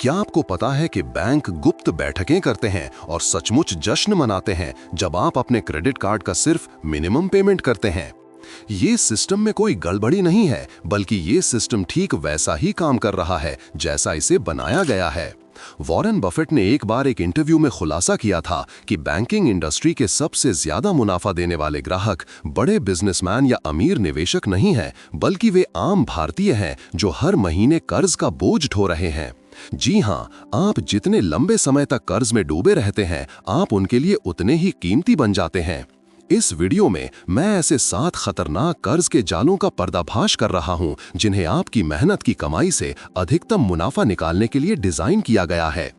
क्या आपको पता है कि बैंक गुप्त बैठकें करते हैं और सचमुच जश्न मनाते हैं जब आप अपने क्रेडिट कार्ड का सिर्फ मिनिमम पेमेंट करते हैं? ये सिस्टम में कोई गड़बड़ी नहीं है, बल्कि ये सिस्टम ठीक वैसा ही काम कर रहा है जैसा इसे बनाया गया है। वॉरेन बफेट ने एक बार एक इंटरव्यू में खुलासा किया था कि बैंकिंग इंडस्ट्री के सबसे ज्यादा मुनाफा देने वाले ग्राहक बड़े बिजनेसमैन या अमीर निवेशक नहीं हैं, बल्कि वे आम भारतीय हैं जो हर महीने कर्ज का बोझ ढो रहे हैं। जी हाँ, आप जितने लंबे समय तक कर्ज में डूबे रहते हैं, आप उनके लिए उतने ही कीमती बन जाते हैं। इस वीडियो में मैं ऐसे 7 खतरनाक कर्ज के जालों का पर्दाफाश कर रहा हूं, जिन्हें आपकी मेहनत की कमाई से अधिकतम मुनाफा निकालने के लिए डिजाइन किया गया है।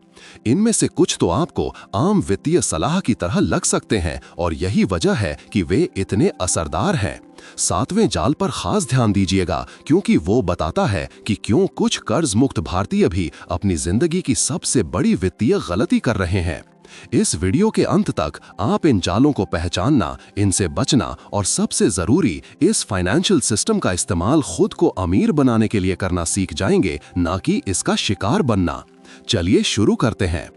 इनमें से कुछ तो आपको आम वित्तीय सलाह की तरह लग सकते हैं और यही वजह है कि वे इतने असरदार हैं। 7वें जाल पर खास ध्यान दीजिएगा, क्योंकि वो बताता है कि क्यों कुछ कर्ज मुक्त भारतीय भी अपनी जिंदगी की सबसे बड़ी वित्तीय गलती कर रहे हैं। इस वीडियो के अंत तक आप इन जालों को पहचानना, इनसे बचना और सबसे जरूरी इस फाइनेंशियल सिस्टम का इस्तेमाल खुद को अमीर बनाने के लिए करना सीख जाएंगे, ना कि इसका शिकार बनना। चलिए शुरू करते हैं।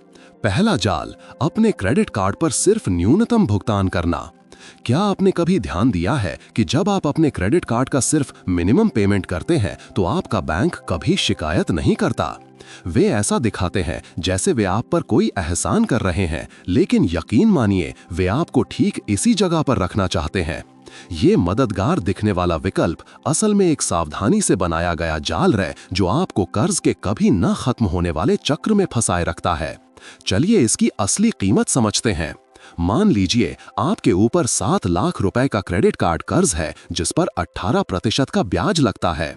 पहला जाल, अपने क्रेडिट कार्ड पर सिर्फ न्यूनतम भुगतान करना। क्या आपने कभी ध्यान दिया है कि जब आप अपने क्रेडिट कार्ड का सिर्फ मिनिमम पेमेंट करते हैं तो आपका बैंक कभी शिकायत नहीं करता? वे ऐसा दिखाते हैं जैसे वे आप पर कोई एहसान कर रहे हैं, लेकिन यकीन मानिए वे आपको ठीक इसी जगह पर रखना चाहते हैं। ये मददगार दिखने वाला विकल्प असल में एक सावधानी से बनाया गया जाल है जो आपको कर्ज के कभी न खत्म होने वाले चक्र में फंसाए रखता है। चलिए इसकी असली कीमत समझते हैं। मान लीजिए आपके ऊपर 7 लाख रुपए का क्रेडिट कार्ड कर्ज है जिस पर 18% का ब्याज लगता है।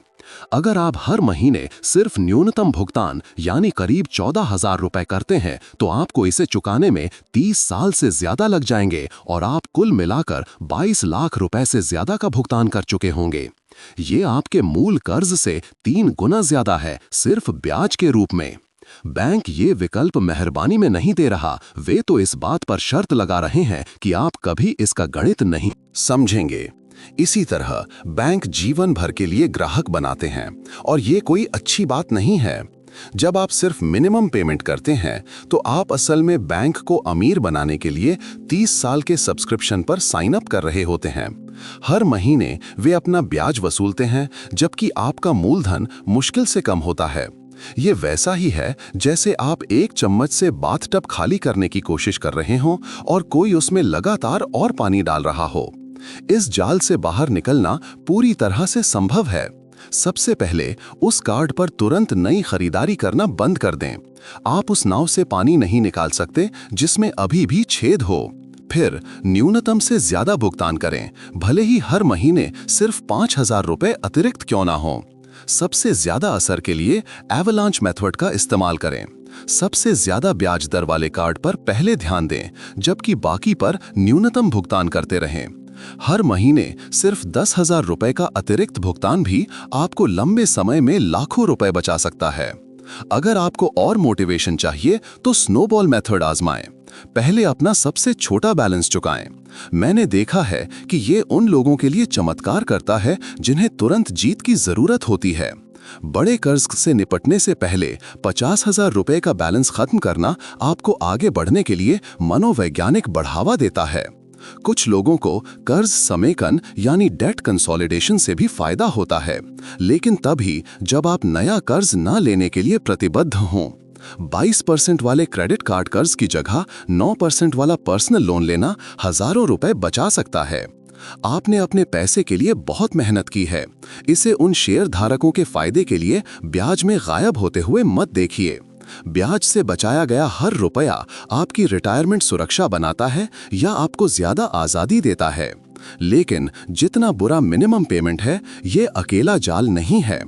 अगर आप हर महीने सिर्फ न्यूनतम भुगतान यानी करीब 14,000 रुपए करते हैं तो आपको इसे चुकाने में 30 साल से ज्यादा लग जाएंगे और आप कुल मिलाकर 22 लाख रुपए से ज्यादा का भुगतान कर चुके होंगे। ये आपके मूल कर्ज से 3 गुना ज्यादा है, सिर्फ ब्याज के रूप में। बैंक ये विकल्प मेहरबानी में नहीं दे रहा, वे तो इस बात पर शर्त लगा रहे हैं कि आप कभी इसका गणित नहीं समझेंगे। इसी तरह बैंक जीवन भर के लिए ग्राहक बनाते हैं और ये कोई अच्छी बात नहीं है। जब आप सिर्फ मिनिमम पेमेंट करते हैं तो आप असल में बैंक को अमीर बनाने के लिए 30 साल के सब्सक्रिप्शन पर साइन अप कर रहे होते हैं। हर महीने वे अपना ब्याज वसूलते हैं, जबकि आपका मूलधन मुश्किल से कम होता है। ये वैसा ही है जैसे आप एक चम्मच से बाथटब खाली करने की कोशिश कर रहे हो और कोई उसमें लगातार और पानी डाल रहा हो। इस जाल से बाहर निकलना पूरी तरह से संभव है। सबसे पहले उस कार्ड पर तुरंत नई खरीदारी करना बंद कर दें। आप उस नाव से पानी नहीं निकाल सकते जिसमें अभी भी छेद हो। फिर न्यूनतम से ज्यादा भुगतान करें, भले ही हर महीने सिर्फ 5,000 रुपए अतिरिक्त क्यों ना हो। सबसे ज्यादा असर के लिए एवलांच मेथड का इस्तेमाल करें। सबसे ज्यादा ब्याज दर वाले कार्ड पर पहले ध्यान दें, जबकि बाकी पर न्यूनतम भुगतान करते रहें। हर महीने सिर्फ 10,000 रुपए का अतिरिक्त भुगतान भी आपको लंबे समय में लाखों रुपए बचा सकता है। अगर आपको और मोटिवेशन चाहिए तो स्नोबॉल मेथड आजमाएं। पहले अपना सबसे छोटा बैलेंस चुकाएं। मैंने देखा है कि ये उन लोगों के लिए चमत्कार करता है जिन्हें तुरंत जीत की जरूरत होती है। बड़े कर्ज से निपटने से पहले 50,000 रुपए का बैलेंस खत्म करना आपको आगे बढ़ने के लिए मनोवैज्ञानिक बढ़ावा देता है। कुछ लोगों को कर्ज समेकन यानी डेट कंसोलिडेशन से भी फायदा होता है, लेकिन तभी जब आप नया कर्ज न लेने के लिए प्रतिबद्ध हों। 22% वाले क्रेडिट कार्ड कर्ज की जगह 9% वाला पर्सनल लोन लेना हजारों रुपए बचा सकता है। आपने अपने पैसे के लिए बहुत मेहनत की है, इसे उन शेयर धारकों के फायदे के लिए ब्याज में गायब होते हुए मत देखिए। ब्याज से बचाया गया हर रुपया आपकी रिटायरमेंट सुरक्षा बनाता है या आपको ज्यादा आजादी देता है। लेकिन जितना बुरा मिनिमम पेमेंट है, ये अकेला जाल नहीं है।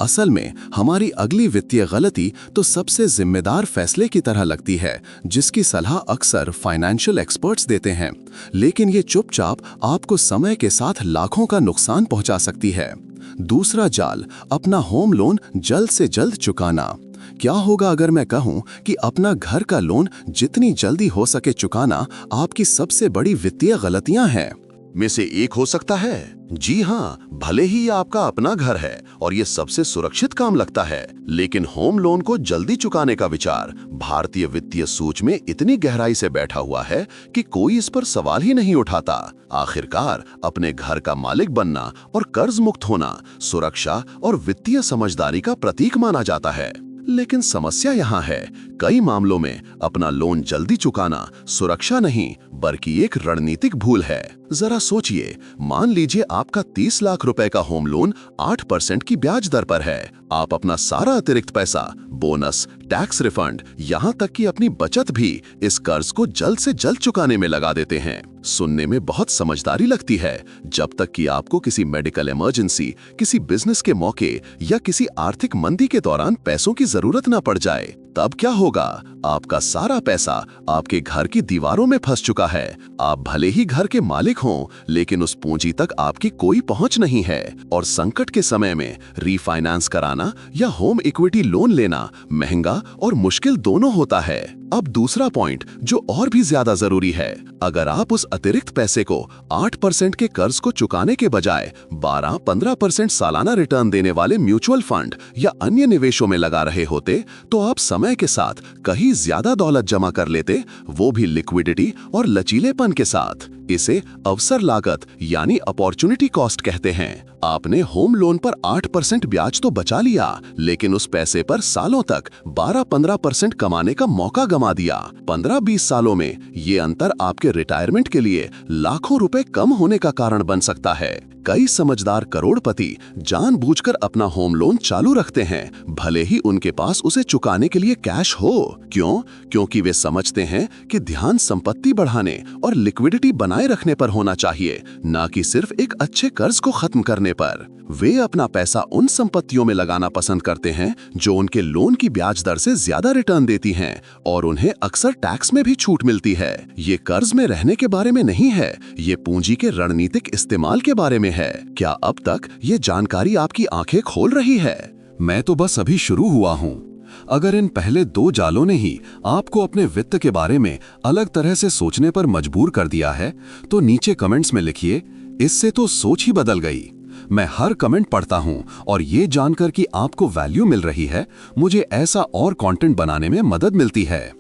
असल में हमारी अगली वित्तीय गलती तो सबसे जिम्मेदार फैसले की तरह लगती है, जिसकी सलाह अक्सर फाइनेंशियल एक्सपर्ट्स देते हैं, लेकिन ये चुपचाप आपको समय के साथ लाखों का नुकसान पहुंचा सकती है। दूसरा जाल, अपना होम लोन जल्द से जल्द चुकाना। क्या होगा अगर मैं कहूं कि अपना घर का लोन जितनी जल्दी हो सके चुकाना आपकी सबसे बड़ी वित्तीय गलतियां हैं? में से एक हो सकता है? जी हाँ, भले ही ये आपका अपना घर है और ये सबसे सुरक्षित काम लगता है, लेकिन होम लोन को जल्दी चुकाने का विचार भारतीय वित्तीय सोच में इतनी गहराई से बैठा हुआ है कि कोई इस पर सवाल ही नहीं उठाता। आखिरकार अपने घर का मालिक बनना और कर्ज मुक्त होना सुरक्षा और वित्तीय समझदारी का प्रतीक माना जाता है। लेकिन समस्या यहाँ है, कई मामलों में अपना लोन जल्दी चुकाना सुरक्षा नहीं बल्कि एक रणनीतिक भूल है। जरा सोचिए, मान लीजिए आपका 30 लाख रुपए का होम लोन 8% की ब्याज दर पर है। आप अपना सारा अतिरिक्त पैसा, बोनस, टैक्स रिफंड, यहाँ तक कि अपनी बचत भी इस कर्ज को जल्द से जल्द चुकाने में लगा देते हैं। सुनने में बहुत समझदारी लगती है, जब तक कि आपको किसी मेडिकल इमरजेंसी, किसी बिजनेस के मौके या किसी आर्थिक मंदी के दौरान पैसों की जरूरत न पड़ जाए। तब क्या होगा? आपका सारा पैसा आपके घर की दीवारों में फंस चुका है। आप भले ही घर के मालिक हों, लेकिन उस पूंजी तक आपकी कोई पहुंच नहीं है। और संकट के समय में रीफाइनेंस कराना या होम इक्विटी लोन लेना महंगा और मुश्किल दोनों होता है। अब दूसरा पॉइंट जो और भी ज्यादा जरूरी है, अगर आप उस अतिरिक्त पैसे को 8% के कर्ज को चुकाने के बजाय 12-15% सालाना रिटर्न देने वाले म्यूचुअल फंड या अन्य निवेशों में लगा रहे होते, तो आप समय के साथ कहीं ज्यादा दौलत जमा कर लेते, वो भी लिक्विडिटी और लचीलेपन के साथ। इसे अवसर लागत यानी अपॉर्चुनिटी कॉस्ट कहते हैं। आपने होम लोन पर 8% ब्याज तो बचा लिया, लेकिन उस पैसे पर सालों तक 12-15% कमाने का मौका गंवा दिया। 15-20 सालों में ये अंतर आपके रिटायरमेंट के लिए लाखों रुपए कम होने का कारण बन सकता है। कई समझदार करोड़पति जानबूझकर अपना होम लोन चालू रखते हैं, भले ही उनके पास उसे चुकाने के लिए कैश हो। क्यों? क्योंकि वे समझते हैं कि ध्यान संपत्ति बढ़ाने और लिक्विडिटी बनाए रखने पर होना चाहिए, न कि सिर्फ एक अच्छे कर्ज को खत्म करने पर। वे अपना पैसा उन संपत्तियों में लगाना पसंद करते हैं जो उनके लोन की ब्याज दर से ज्यादा रिटर्न देती हैं और उन्हें अक्सर टैक्स में भी छूट मिलती है। ये कर्ज में रहने के बारे में नहीं है, ये पूंजी के रणनीतिक इस्तेमाल के बारे में है। क्या अब तक ये जानकारी आपकी आंखें खोल रही है? मैं तो बस अभी शुरू हुआ हूँ। अगर इन पहले 2 जालों ने ही आपको अपने वित्त के बारे में अलग तरह से सोचने पर मजबूर कर दिया है, तो नीचे कमेंट्स में लिखिए, इससे तो सोच ही बदल गई। मैं हर कमेंट पढ़ता हूं और ये जानकर कि आपको वैल्यू मिल रही है, मुझे ऐसा और कंटेंट बनाने में मदद मिलती है।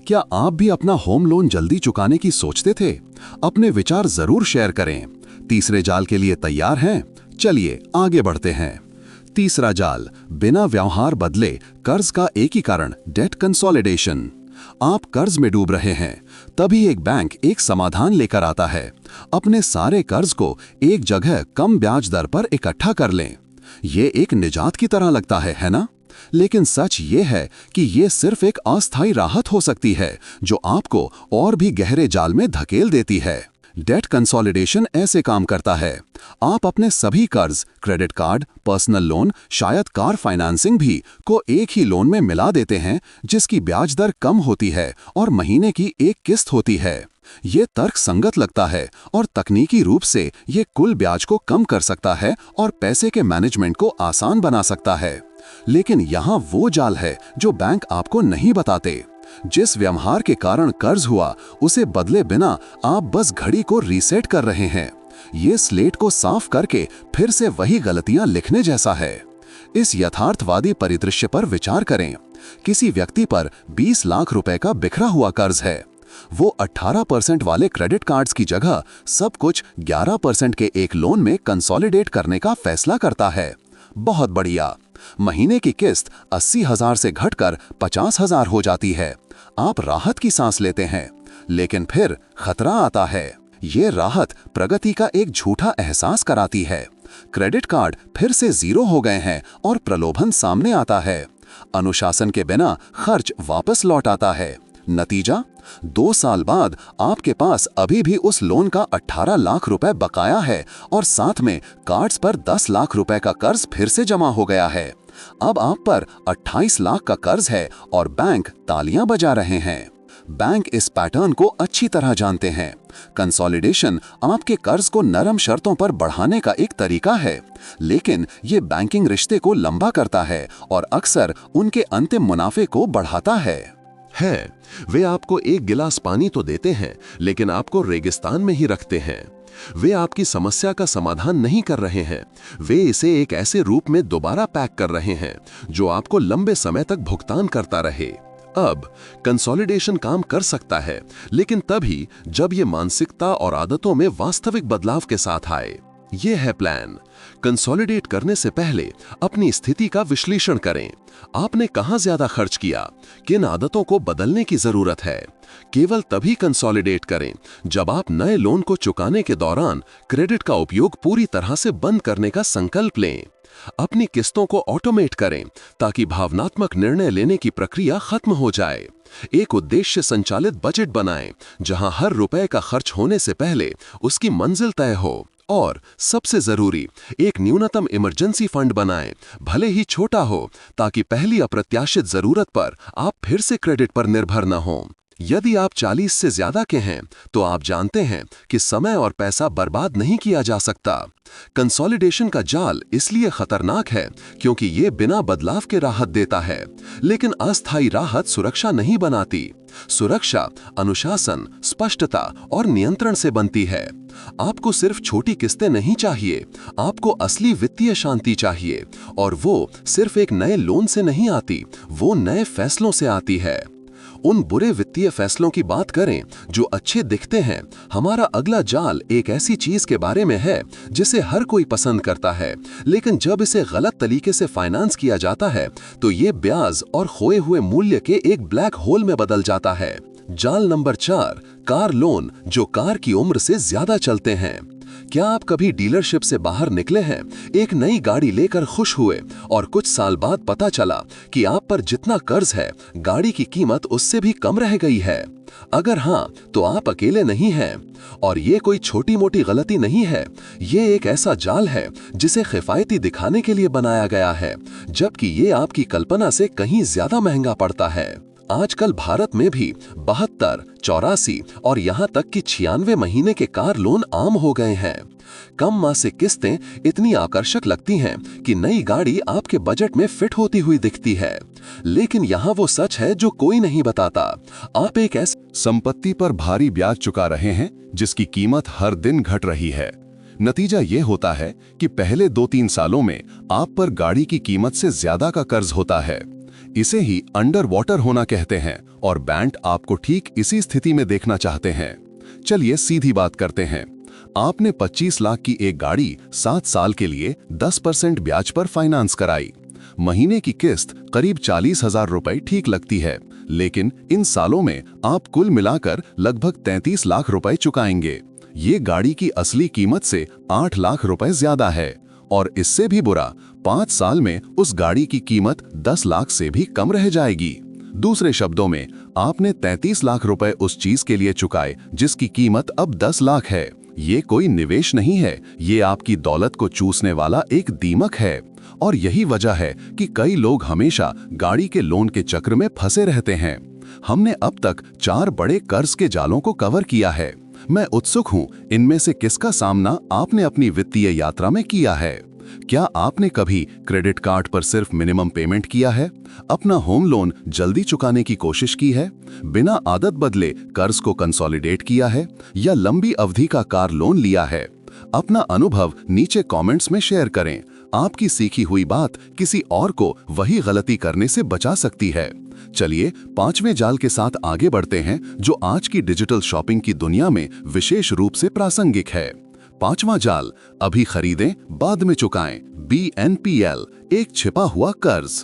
क्या आप भी अपना होम लोन जल्दी चुकाने की सोचते थे? अपने विचार जरूर शेयर करें। तीसरे जाल के लिए तैयार हैं? चलिए आगे बढ़ते हैं। तीसरा जाल, बिना व्यवहार बदले कर्ज का एकीकरण, डेट कंसोलिडेशन। आप कर्ज में डूब रहे हैं, तभी एक बैंक एक समाधान लेकर आता है। अपने सारे कर्ज को एक जगह कम ब्याज दर पर इकट्ठा कर लें। ये एक निजात की तरह लगता है ना? लेकिन सच ये है कि ये सिर्फ एक अस्थायी राहत हो सकती है जो आपको और भी गहरे जाल में धकेल देती है। डेट कंसोलिडेशन ऐसे काम करता है, आप अपने सभी कर्ज, क्रेडिट कार्ड, पर्सनल लोन, शायद कार फाइनेंसिंग भी को एक ही लोन में मिला देते हैं, जिसकी ब्याज दर कम होती है और महीने की एक किस्त होती है। ये तर्क संगत लगता है और तकनीकी रूप से ये कुल ब्याज को कम कर सकता है और पैसे के मैनेजमेंट को आसान बना सकता है। लेकिन यहाँ वो जाल है जो बैंक आपको नहीं बताते। जिस व्यवहार के कारण कर्ज हुआ, उसे बदले बिना आप बस घड़ी को रीसेट कर रहे हैं। ये स्लेट को साफ करके फिर से वही गलतियां लिखने जैसा है। इस यथार्थवादी परिदृश्य पर विचार करें। किसी व्यक्ति पर 20 लाख रुपए का बिखरा हुआ कर्ज है। वो 18% वाले क्रेडिट कार्ड्स की जगह सब कुछ 11% के एक लोन में कंसोलिडेट करने का फैसला करता है। बहुत बढ़िया। महीने की किस्त 80,000 से घटकर 50,000 हो जाती है। आप राहत की सांस लेते हैं, लेकिन फिर खतरा आता है। ये राहत प्रगति का एक झूठा एहसास कराती है। क्रेडिट कार्ड फिर से 0 हो गए हैं और प्रलोभन सामने आता है। अनुशासन के बिना खर्च वापस लौट आता है। नतीजा, 2 साल बाद आपके पास अभी भी उस लोन का 18 लाख रुपए बकाया है और साथ में कार्ड्स पर 10 लाख रुपए का कर्ज फिर से जमा हो गया है। अब आप पर 28 लाख का कर्ज है और बैंक तालियां बजा रहे हैं। बैंक इस पैटर्न को अच्छी तरह जानते हैं। कंसोलिडेशन आपके कर्ज को नरम शर्तों पर बढ़ाने का एक तरीका है, लेकिन ये बैंकिंग रिश्ते को लंबा करता है और अक्सर उनके अंतिम मुनाफे को बढ़ाता है। है। वे आपको एक गिलास पानी तो देते हैं, लेकिन आपको रेगिस्तान में ही रखते हैं। वे आपकी समस्या का समाधान नहीं कर रहे हैं, वे इसे एक ऐसे रूप में दोबारा पैक कर रहे हैं जो आपको लंबे समय तक भुगतान करता रहे। अब कंसोलिडेशन काम कर सकता है, लेकिन तभी जब ये मानसिकता और आदतों में वास्तविक बदलाव के साथ आए। ये है प्लान। कंसोलिडेट करने से पहले अपनी स्थिति का विश्लेषण करें। आपने कहां ज्यादा खर्च किया, किन आदतों को बदलने की जरूरत है। केवल तभी कंसोलिडेट करें जब आप नए लोन को चुकाने के दौरान क्रेडिट का उपयोग पूरी तरह से बंद करने का संकल्प लें। अपनी किस्तों को ऑटोमेट करें ताकि भावनात्मक निर्णय लेने की प्रक्रिया खत्म हो जाए। एक उद्देश्य संचालित बजट बनाएं जहां हर रुपए का खर्च होने से पहले उसकी मंजिल तय हो। और सबसे जरूरी, एक न्यूनतम इमरजेंसी फंड बनाएं, भले ही छोटा हो, ताकि पहली अप्रत्याशित जरूरत पर आप फिर से क्रेडिट पर निर्भर न हों। यदि आप 40 से ज्यादा के हैं तो आप जानते हैं कि समय और पैसा बर्बाद नहीं किया जा सकता। कंसोलिडेशन का जाल इसलिए खतरनाक है क्योंकि ये बिना बदलाव के राहत देता है, लेकिन अस्थायी राहत सुरक्षा नहीं बनाती। सुरक्षा अनुशासन, स्पष्टता और नियंत्रण से बनती है। आपको सिर्फ छोटी किस्तें नहीं चाहिए, आपको असली वित्तीय शांति चाहिए, और वो सिर्फ एक नए लोन से नहीं आती, वो नए फैसलों से आती है। उन बुरे वित्तीय फैसलों की बात करें जो अच्छे दिखते हैं। हमारा अगला जाल एक ऐसी चीज के बारे में है जिसे हर कोई पसंद करता है, लेकिन जब इसे गलत तरीके से फाइनेंस किया जाता है तो ये ब्याज और खोए हुए मूल्य के एक ब्लैक होल में बदल जाता है। जाल नंबर 4, कार लोन जो कार की उम्र से ज्यादा चलते हैं। क्या आप कभी डीलरशिप से बाहर निकले हैं, एक नई गाड़ी लेकर खुश हुए और कुछ साल बाद पता चला कि आप पर जितना कर्ज है, गाड़ी की कीमत उससे भी कम रह गई है? अगर हाँ, तो आप अकेले नहीं हैं। और ये कोई छोटी मोटी गलती नहीं है, ये एक ऐसा जाल है जिसे किफायती दिखाने के लिए बनाया गया है, जबकि ये आपकी कल्पना से कहीं ज्यादा महंगा पड़ता है। आजकल भारत में भी 72, 84 और यहाँ तक कि 96 महीने के कार लोन आम हो गए हैं। कम मासिक किस्तें इतनी आकर्षक लगती हैं कि नई गाड़ी आपके बजट में फिट होती हुई दिखती है, लेकिन यहाँ वो सच है जो कोई नहीं बताता। आप एक ऐसी संपत्ति पर भारी ब्याज चुका रहे हैं जिसकी कीमत हर दिन घट रही है। नतीजा ये होता है कि पहले 2-3 सालों में आप पर गाड़ी की कीमत से ज्यादा का कर्ज होता है। इसे ही अंडर वाटर होना कहते हैं, और बैंक आपको ठीक इसी स्थिति में देखना चाहते हैं। चलिए सीधी बात करते हैं। आपने 25 लाख की एक गाड़ी 7 साल के लिए 10% ब्याज पर फाइनेंस कराई। महीने की किस्त करीब 40,000 रुपए ठीक लगती है, लेकिन इन सालों में आप कुल मिलाकर लगभग 33 लाख रुपए चुकाएंगे। ये गाड़ी की असली कीमत से 8 लाख रुपए ज्यादा है, और इससे भी बुरा, 5 साल में उस गाड़ी की कीमत 10 लाख से भी कम रह जाएगी। दूसरे शब्दों में, आपने 33 लाख रुपए उस चीज के लिए चुकाए जिसकी कीमत अब 10 लाख है। ये कोई निवेश नहीं है, ये आपकी दौलत को चूसने वाला एक दीमक है। और यही वजह है कि कई लोग हमेशा गाड़ी के लोन के चक्र में फंसे रहते हैं। हमने अब तक 4 बड़े कर्ज के जालों को कवर किया है। मैं उत्सुक हूं, इनमें से किसका सामना आपने अपनी वित्तीय यात्रा में किया है? क्या आपने कभी क्रेडिट कार्ड पर सिर्फ मिनिमम पेमेंट किया है? अपना होम लोन जल्दी चुकाने की कोशिश की है? बिना आदत बदले कर्ज को कंसोलिडेट किया है? या लंबी अवधि का कार लोन लिया है? अपना अनुभव नीचे कमेंट्स में शेयर करें। आपकी सीखी हुई बात किसी और को वही गलती करने से बचा सकती है। चलिए 5वें जाल के साथ आगे बढ़ते हैं, जो आज की डिजिटल शॉपिंग की दुनिया में विशेष रूप से प्रासंगिक है। 5वां जाल, अभी खरीदें बाद में चुकाएं। BNPL, एक छिपा हुआ कर्ज।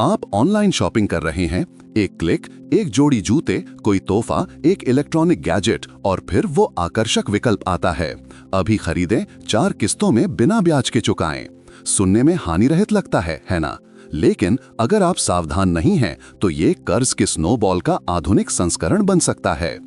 आप ऑनलाइन शॉपिंग कर रहे हैं, एक क्लिक, एक जोड़ी जूते, कोई तोहफा, एक इलेक्ट्रॉनिक गैजेट, और फिर वो आकर्षक विकल्प आता है, अभी खरीदें, 4 किस्तों में बिना ब्याज के चुकाएं। सुनने में हानि रहित लगता है ना? लेकिन अगर आप सावधान नहीं हैं तो ये कर्ज के स्नोबॉल का आधुनिक संस्करण बन सकता है।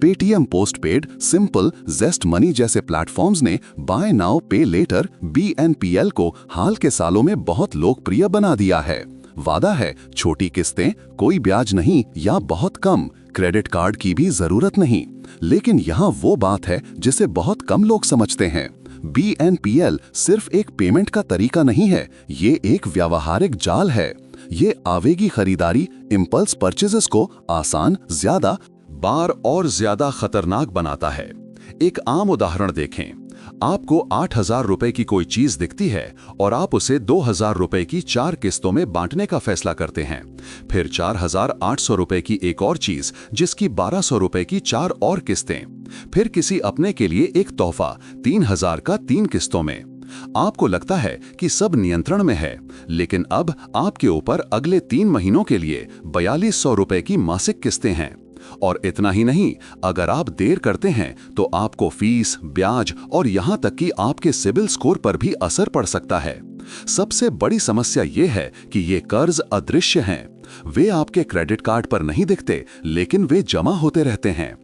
पेटीएम पोस्टपेड, सिंपल, जेस्ट मनी जैसे प्लेटफॉर्म्स ने बाय नाउ पे लेटर BNPL को हाल के सालों में बहुत लोकप्रिय बना दिया है। वादा है छोटी किस्तें, कोई ब्याज नहीं या बहुत कम, क्रेडिट कार्ड की भी जरूरत नहीं। लेकिन यहाँ वो बात है जिसे बहुत कम लोग समझते हैं। BNPL सिर्फ एक पेमेंट का तरीका नहीं है, ये एक व्यावहारिक जाल है। ये आवेगी खरीदारी इम्पल्स परचेजेस को आसान, ज्यादा बार और ज्यादा खतरनाक बनाता है। एक आम उदाहरण देखें। आपको 8,000 रुपए की कोई चीज दिखती है और आप उसे 2,000 रुपए की 4 किस्तों में बांटने का फैसला करते हैं। फिर 4,800 रुपए की एक और चीज जिसकी 1,200 रुपए की 4 और किस्तें। फिर किसी अपने के लिए एक तोहफा 3,000 का 3 किस्तों में। आपको लगता है कि सब नियंत्रण में है, लेकिन अब आपके ऊपर अगले 3 महीनों के लिए 4,200 रुपए की मासिक किस्तें हैं। और इतना ही नहीं, अगर आप देर करते हैं तो आपको फीस, ब्याज और यहां तक कि आपके सिबिल स्कोर पर भी असर पड़ सकता है। सबसे बड़ी समस्या ये है कि ये कर्ज अदृश्य हैं। वे आपके क्रेडिट कार्ड पर नहीं दिखते, लेकिन वे जमा होते रहते हैं।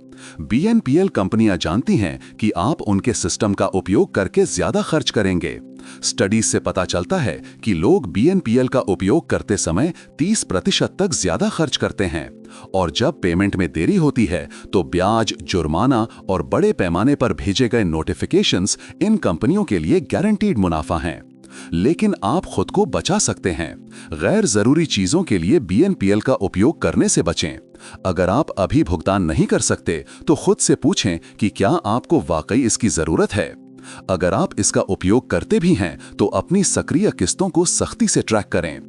BNPL कंपनियां जानती हैं कि आप उनके सिस्टम का उपयोग करके ज्यादा खर्च करेंगे। स्टडीज से पता चलता है कि लोग BNPL का उपयोग करते समय 30% तक ज्यादा खर्च करते हैं। और जब पेमेंट में देरी होती है तो ब्याज, जुर्माना और बड़े पैमाने पर भेजे गए नोटिफिकेशंस इन कंपनियों के लिए गारंटीड मुनाफा हैं। लेकिन आप खुद को बचा सकते हैं। गैर जरूरी चीजों के लिए BNPL का उपयोग करने से बचें। अगर आप अभी भुगतान नहीं कर सकते तो खुद से पूछें कि क्या आपको वाकई इसकी जरूरत है। अगर आप इसका उपयोग करते भी हैं तो अपनी सक्रिय किस्तों को सख्ती से ट्रैक करें।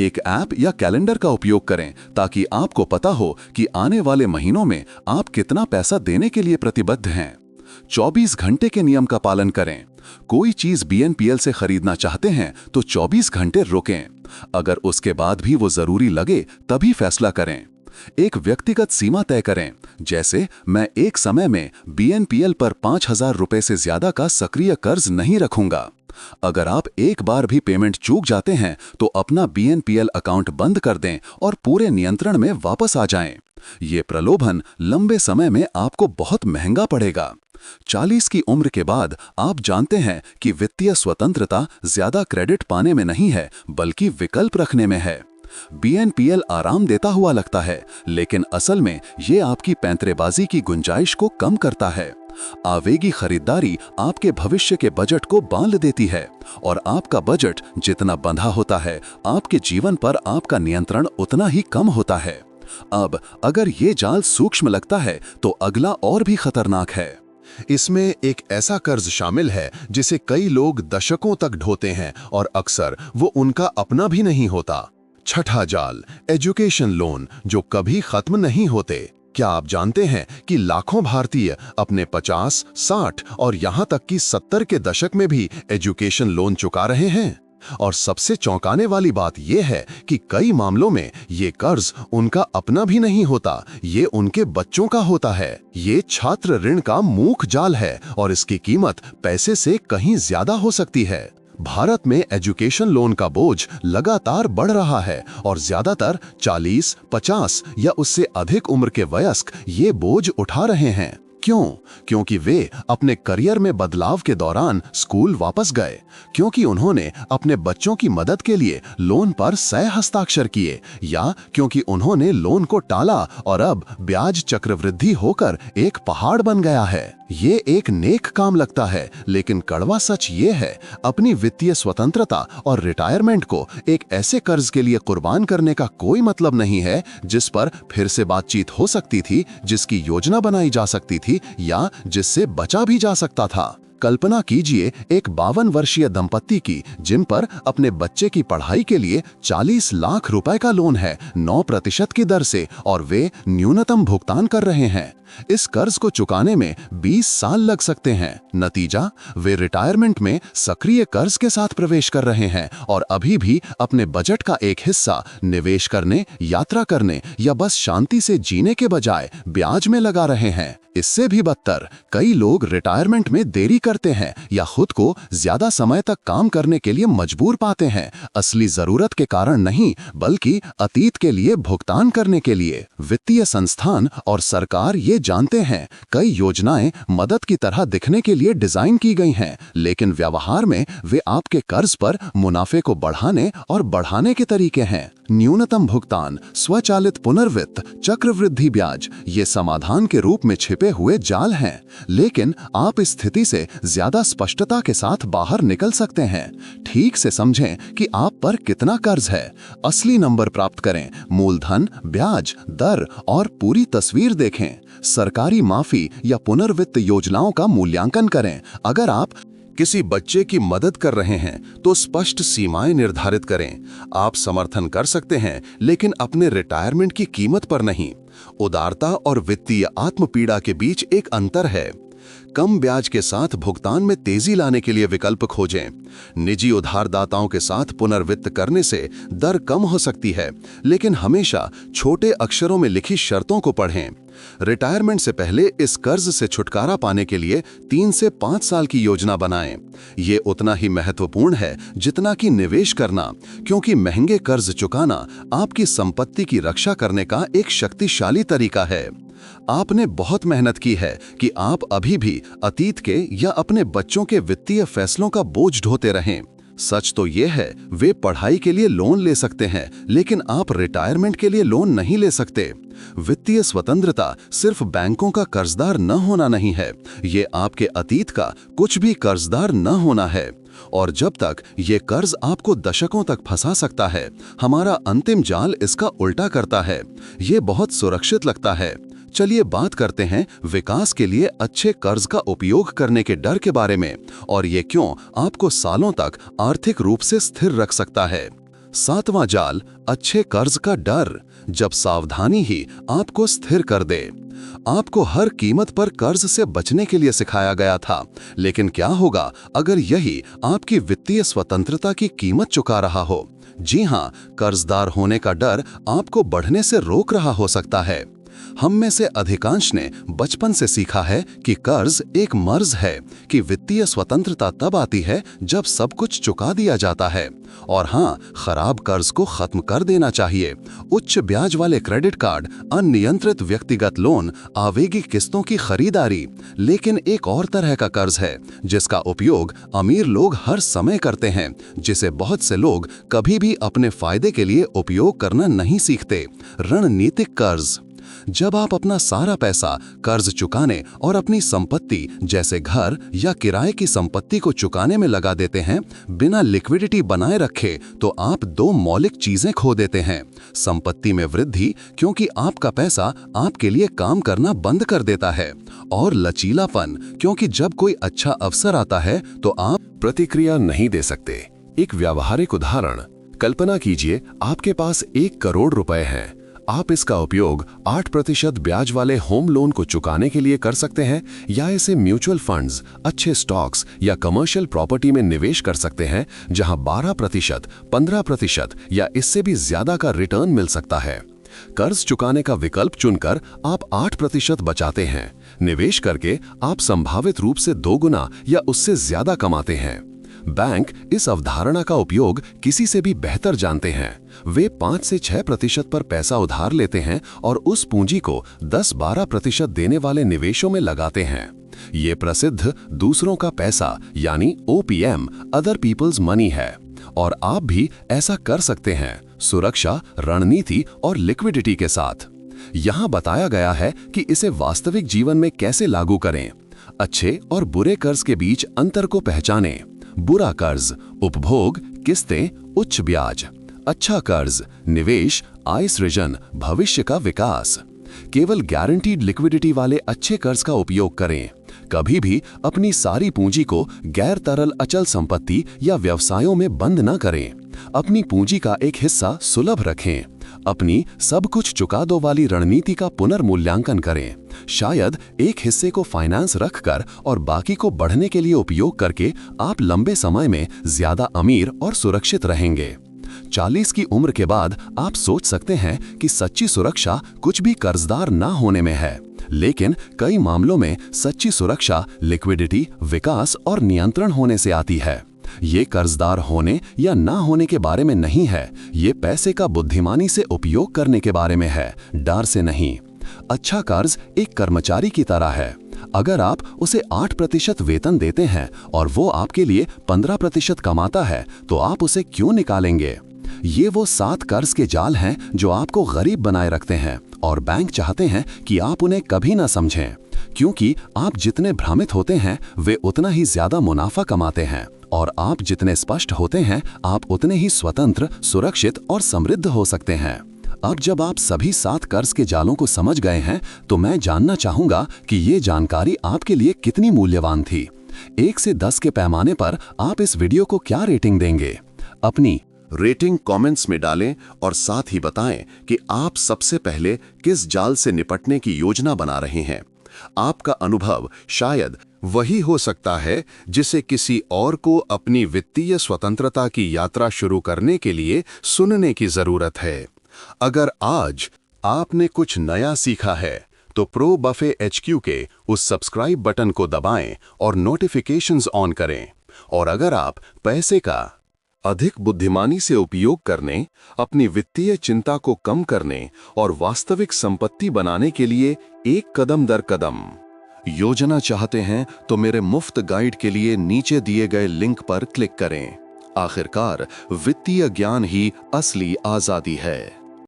एक ऐप या कैलेंडर का उपयोग करें ताकि आपको पता हो कि आने वाले महीनों में आप कितना पैसा देने के लिए प्रतिबद्ध हैं। 24 घंटे के नियम का पालन करें। कोई चीज BNPL से खरीदना चाहते हैं तो 24 घंटे रुकें। अगर उसके बाद भी वो जरूरी लगे तभी फैसला करें। एक व्यक्तिगत सीमा तय करें, जैसे मैं एक समय में BNPL पर 5,000 रुपए से ज्यादा का सक्रिय कर्ज नहीं रखूंगा। अगर आप एक बार भी पेमेंट चूक जाते हैं तो अपना BNPL अकाउंट बंद कर दें और पूरे नियंत्रण में वापस आ जाएं। ये प्रलोभन लंबे समय में आपको बहुत महंगा पड़ेगा। 40 की उम्र के बाद आप जानते हैं कि वित्तीय स्वतंत्रता ज्यादा क्रेडिट पाने में नहीं है, बल्कि विकल्प रखने में है। BNPL आराम देता हुआ लगता है, लेकिन असल में ये आपकी पैंतरेबाजी की गुंजाइश को कम करता है। आवेगी खरीदारी आपके भविष्य के बजट को बांध देती है, और आपका बजट जितना बंधा होता है, आपके जीवन पर आपका नियंत्रण उतना ही कम होता है। अब अगर ये जाल सूक्ष्म लगता है तो अगला और भी खतरनाक है। इसमें एक ऐसा कर्ज शामिल है जिसे कई लोग दशकों तक ढोते हैं और अक्सर वो उनका अपना भी नहीं होता। छठा जाल, एजुकेशन लोन, जो कभी खत्म नहीं होते। क्या आप जानते हैं कि लाखों भारतीय अपने 50, 60 और यहां तक कि 70 के दशक में भी एजुकेशन लोन चुका रहे हैं? और सबसे चौंकाने वाली बात यह है कि कई मामलों में ये कर्ज उनका अपना भी नहीं होता, ये उनके बच्चों का होता है। ये छात्र ऋण का मूक जाल है और इसकी कीमत पैसे से कहीं ज्यादा हो सकती है। भारत में एजुकेशन लोन का बोझ लगातार बढ़ रहा है और ज्यादातर 40, 50 या उससे अधिक उम्र के वयस्क ये बोझ उठा रहे हैं। क्यों? क्योंकि वे अपने करियर में बदलाव के दौरान स्कूल वापस गए, क्योंकि उन्होंने अपने बच्चों की मदद के लिए लोन पर सह हस्ताक्षर किए, या क्योंकि उन्होंने लोन को टाला और अब ब्याज चक्रवृद्धि होकर एक पहाड़ बन गया है। ये एक नेक काम लगता है, लेकिन कड़वा सच ये है, अपनी वित्तीय स्वतंत्रता और रिटायरमेंट को एक ऐसे कर्ज के लिए कुर्बान करने का कोई मतलब नहीं है जिस पर फिर से बातचीत हो सकती थी, जिसकी योजना बनाई जा सकती थी या जिससे बचा भी जा सकता था। कल्पना कीजिए एक 52 वर्षीय दंपत्ति की जिन पर अपने बच्चे की पढ़ाई के लिए 40 लाख रुपए का लोन है, 9% की दर से, और वे न्यूनतम भुगतान कर रहे हैं। इस कर्ज को चुकाने में 20 साल लग सकते हैं। नतीजा, वे रिटायरमेंट में सक्रिय कर्ज के साथ प्रवेश कर रहे हैं और अभी भी अपने बजट का एक हिस्सा निवेश करने, यात्रा करने या बस शांति से जीने के बजाय ब्याज में लगा रहे हैं। इससे भी बदतर, कई लोग रिटायरमेंट में देरी करते हैं या खुद को ज्यादा समय तक काम करने के लिए मजबूर पाते हैं, असली जरूरत के कारण नहीं, बल्कि अतीत के लिए भुगतान करने के लिए। वित्तीय संस्थान और सरकार ये जानते हैं, कई योजनाएं मदद की तरह दिखने के लिए डिजाइन की गई हैं, लेकिन व्यवहार में वे आपके कर्ज पर मुनाफे को बढ़ाने और बढ़ाने के तरीके हैं। न्यूनतम भुगतान, स्वचालित पुनर्वित्त, चक्रवृद्धि ब्याज ये समाधान के रूप में छिपे हुए जाल हैं, लेकिन आप इस स्थिति से ज्यादा स्पष्टता के साथ बाहर निकल सकते हैं। ठीक से समझें कि आप पर कितना कर्ज है, असली नंबर प्राप्त करें, मूलधन, ब्याज, दर और पूरी तस्वीर देखें। सरकारी माफी या पुनर्वित्त योजनाओं का मूल्यांकन करें। अगर आप किसी बच्चे की मदद कर रहे हैं तो स्पष्ट सीमाएं निर्धारित करें। आप समर्थन कर सकते हैं, लेकिन अपने रिटायरमेंट की कीमत पर नहीं। उदारता और वित्तीय आत्मपीड़ा के बीच एक अंतर है। कम ब्याज के साथ भुगतान में तेजी लाने के लिए विकल्प खोजें। निजी उधारदाताओं के साथ पुनर्वित्त करने से दर कम हो सकती है, लेकिन हमेशा छोटे अक्षरों में लिखी शर्तों को पढ़ें। रिटायरमेंट से पहले इस कर्ज से छुटकारा पाने के लिए 3 से 5 साल की योजना बनाएं। ये उतना ही महत्वपूर्ण है जितना कि निवेश करना, क्योंकि महंगे कर्ज चुकाना आपकी संपत्ति की रक्षा करने का एक शक्तिशाली तरीका है। आपने बहुत मेहनत की है कि आप अभी भी अतीत के या अपने बच्चों के वित्तीय फैसलों का बोझ ढोते रहें। सच तो यह है, वे पढ़ाई के लिए लोन ले सकते हैं, लेकिन आप रिटायरमेंट के लिए लोन नहीं ले सकते। वित्तीय स्वतंत्रता सिर्फ बैंकों का कर्जदार न होना नहीं है, ये आपके अतीत का कुछ भी कर्जदार न होना है। और जब तक ये कर्ज आपको दशकों तक फंसा सकता है, हमारा अंतिम जाल इसका उल्टा करता है। ये बहुत सुरक्षित लगता है। चलिए बात करते हैं विकास के लिए अच्छे कर्ज का उपयोग करने के डर के बारे में, और ये क्यों आपको सालों तक आर्थिक रूप से स्थिर रख सकता है। 7वां जाल, अच्छे कर्ज का डर। जब सावधानी ही आपको स्थिर कर दे। आपको हर कीमत पर कर्ज से बचने के लिए सिखाया गया था, लेकिन क्या होगा अगर यही आपकी वित्तीय स्वतंत्रता की कीमत चुका रहा हो? जी हाँ, कर्जदार होने का डर आपको बढ़ने से रोक रहा हो सकता है। हम में से अधिकांश ने बचपन से सीखा है कि कर्ज एक मर्ज है, कि वित्तीय स्वतंत्रता तब आती है जब सब कुछ चुका दिया जाता है। और हाँ, खराब कर्ज को खत्म कर देना चाहिए। उच्च ब्याज वाले क्रेडिट कार्ड, अनियंत्रित व्यक्तिगत लोन, आवेगी किस्तों की खरीदारी। लेकिन एक और तरह का कर्ज है जिसका उपयोग अमीर लोग हर समय करते हैं, जिसे बहुत से लोग कभी भी अपने फायदे के लिए उपयोग करना नहीं सीखते। रणनीतिक कर्ज। जब आप अपना सारा पैसा कर्ज चुकाने और अपनी संपत्ति जैसे घर या किराए की संपत्ति को चुकाने में लगा देते हैं, बिना लिक्विडिटी बनाए रखे, तो आप 2 मौलिक चीजें खो देते हैं। संपत्ति में वृद्धि, क्योंकि आपका पैसा आपके लिए काम करना बंद कर देता है, और लचीलापन, क्योंकि जब कोई अच्छा अवसर आता है तो आप प्रतिक्रिया नहीं दे सकते। एक व्यावहारिक उदाहरण, कल्पना कीजिए आपके पास 1 करोड़ रुपए हैं। आप इसका उपयोग 8% ब्याज वाले होम लोन को चुकाने के लिए कर सकते हैं, या इसे म्यूचुअल फंड्स, अच्छे स्टॉक्स या कमर्शियल प्रॉपर्टी में निवेश कर सकते हैं, जहां 12%, 15% या इससे भी ज्यादा का रिटर्न मिल सकता है। कर्ज चुकाने का विकल्प चुनकर आप 8% बचाते हैं। निवेश करके आप संभावित रूप से 2 गुना या उससे ज्यादा कमाते हैं। बैंक इस अवधारणा का उपयोग किसी से भी बेहतर जानते हैं। वे 5 से 6% पर पैसा उधार लेते हैं और उस पूंजी को 10-12% देने वाले निवेशों में लगाते हैं। ये प्रसिद्ध दूसरों का पैसा यानी OPM, अदर पीपल्स मनी है, और आप भी ऐसा कर सकते हैं, सुरक्षा, रणनीति और लिक्विडिटी के साथ। यहाँ बताया गया है कि इसे वास्तविक जीवन में कैसे लागू करें। अच्छे और बुरे कर्ज के बीच अंतर को पहचानें। बुरा कर्ज, उपभोग, किस्तें, उच्च ब्याज। अच्छा कर्ज, निवेश, आय सृजन, भविष्य का विकास। केवल गारंटीड लिक्विडिटी वाले अच्छे कर्ज का उपयोग करें। कभी भी अपनी सारी पूंजी को गैर तरल अचल संपत्ति या व्यवसायों में बंद न करें। अपनी पूंजी का एक हिस्सा सुलभ रखें। अपनी सब कुछ चुका दो वाली रणनीति का पुनर्मूल्यांकन करें। शायद एक हिस्से को फाइनेंस रखकर और बाकी को बढ़ने के लिए उपयोग करके आप लंबे समय में ज्यादा अमीर और सुरक्षित रहेंगे। 40 की उम्र के बाद आप सोच सकते हैं कि सच्ची सुरक्षा कुछ भी कर्जदार ना होने में है, लेकिन कई मामलों में सच्ची सुरक्षा लिक्विडिटी, विकास और नियंत्रण होने से आती है। ये कर्जदार होने या ना होने के बारे में नहीं है, ये पैसे का बुद्धिमानी से उपयोग करने के बारे में है, डर से नहीं। अच्छा कर्ज एक कर्मचारी की तरह है। अगर आप उसे 8% वेतन देते हैं और वो आपके लिए 15% कमाता है, तो आप उसे क्यों निकालेंगे? ये वो 7 कर्ज के जाल हैं जो आपको गरीब बनाए रखते हैं और बैंक चाहते हैं कि आप उन्हें कभी ना समझें, क्योंकि आप जितने भ्रमित होते हैं वे उतना ही ज्यादा मुनाफा कमाते हैं और आप जितने स्पष्ट होते हैं आप उतने ही स्वतंत्र, सुरक्षित और समृद्ध हो सकते हैं। अब जब आप सभी 7 कर्ज के जालों को समझ गए हैं तो मैं जानना चाहूंगा कि ये जानकारी आपके लिए कितनी मूल्यवान थी। 1 से 10 के पैमाने पर आप इस वीडियो को क्या रेटिंग देंगे? अपनी रेटिंग कमेंट्स में डालें और साथ ही बताएं कि आप सबसे पहले किस जाल से निपटने की योजना बना रहे हैं। आपका अनुभव शायद वही हो सकता है जिसे किसी और को अपनी वित्तीय स्वतंत्रता की यात्रा शुरू करने के लिए सुनने की जरूरत है। अगर आज आपने कुछ नया सीखा है तो प्रो बफे HQ के उस सब्सक्राइब बटन को दबाएं और नोटिफिकेशंस ऑन करें। और अगर आप पैसे का अधिक बुद्धिमानी से उपयोग करने, अपनी वित्तीय चिंता को कम करने और वास्तविक संपत्ति बनाने के लिए एक कदम दर कदम योजना चाहते हैं तो मेरे मुफ्त गाइड के लिए नीचे दिए गए लिंक पर क्लिक करें। आखिरकार वित्तीय ज्ञान ही असली आजादी है।